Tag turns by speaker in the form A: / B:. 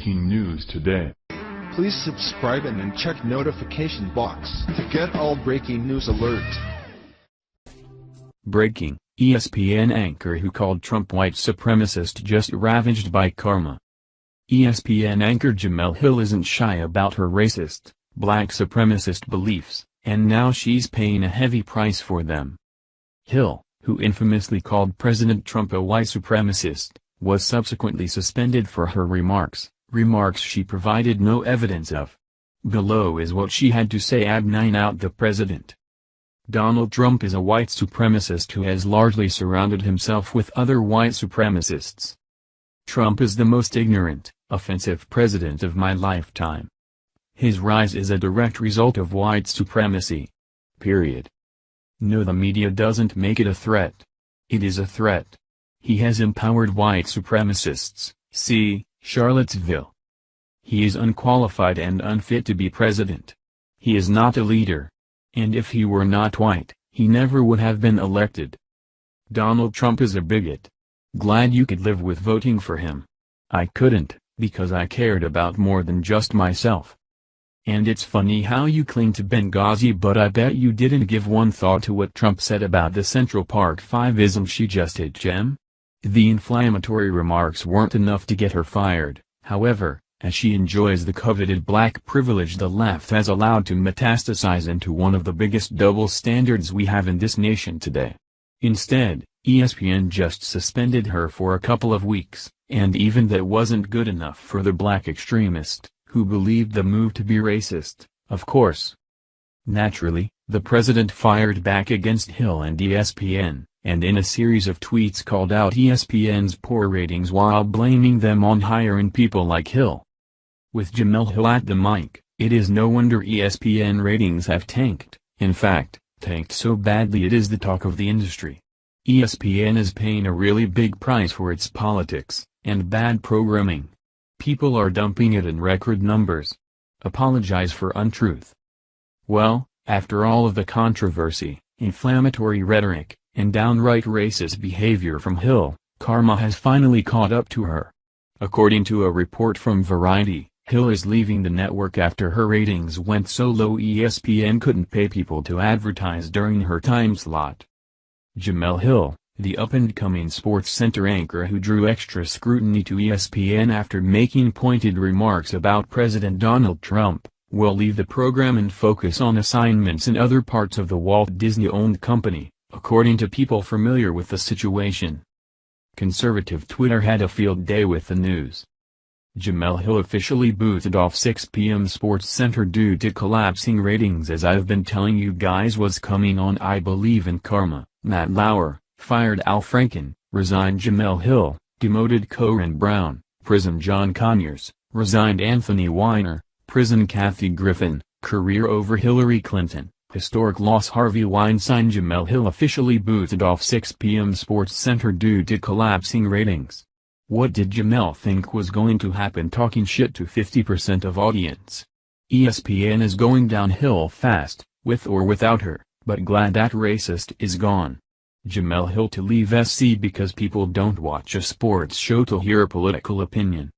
A: breaking news today.
B: Please subscribe and then check notification box to get all breaking news alerts.
C: Breaking: ESPN anchor who called Trump white supremacist just ravaged by karma. ESPN anchor Jemele Hill isn't shy about her racist, black supremacist beliefs, and now she's paying a heavy price for them. Hill, who infamously called President Trump a white supremacist, was subsequently suspended for her remarks she provided no evidence of. Below is what she had to say about the president. Donald Trump is a white supremacist who has largely surrounded himself with other white supremacists. Trump is the most ignorant, offensive president of my lifetime. His rise is a direct result of white supremacy. Period. No, the media doesn't make it a threat. It is a threat. He has empowered white supremacists, see, Charlottesville. He is unqualified and unfit to be president. He is not a leader. And if he were not white, he never would have been elected. Donald Trump is a bigot. Glad you could live with voting for him. I couldn't, because I cared about more than just myself. And it's funny how you cling to Benghazi, but I bet you didn't give one thought to what Trump said about the Central Park 5-ism she just hit, Jem. The inflammatory remarks weren't enough to get her fired, however, as she enjoys the coveted black privilege the left has allowed to metastasize into one of the biggest double standards we have in this nation today. Instead, ESPN just suspended her for a couple of weeks, and even that wasn't good enough for the black extremist, who believed the move to be racist, of course. Naturally, the president fired back against Hill and ESPN, and in a series of tweets called out ESPN's poor ratings while blaming them on hiring people like Hill. With Jemele Hill at the mic, it is no wonder ESPN ratings have tanked, in fact, tanked so badly it is the talk of the industry. ESPN is paying a really big price for its politics, and bad programming. People are dumping it in record numbers. Apologize for untruth. Well, after all of the controversy, inflammatory rhetoric, and downright racist behavior from Hill, karma has finally caught up to her. According to a report from Variety, Hill is leaving the network after her ratings went so low ESPN couldn't pay people to advertise during her time slot. Jemele Hill, the up-and-coming SportsCenter anchor who drew extra scrutiny to ESPN after making pointed remarks about President Donald Trump, will leave the program and focus on assignments in other parts of the Walt Disney-owned company, according to people familiar with the situation. Conservative Twitter had a field day with the news. Jemele Hill officially booted off 6 p.m. SportsCenter due to collapsing ratings. As I've been telling you guys was coming on. I believe in karma. Matt Lauer, fired Al Franken, resigned Jemele Hill, demoted Corinne Brown, prison John Conyers, resigned Anthony Weiner, prison Kathy Griffin, career over Hillary Clinton, historic loss Harvey Weinstein. Jemele Hill officially booted off 6 p.m. SportsCenter due to collapsing ratings. What did Jemele think was going to happen talking shit to 50% of audience? ESPN is going downhill fast, with or without her, but glad that racist is gone. Jemele Hill to leave SC because people don't watch a sports show to hear a political opinion.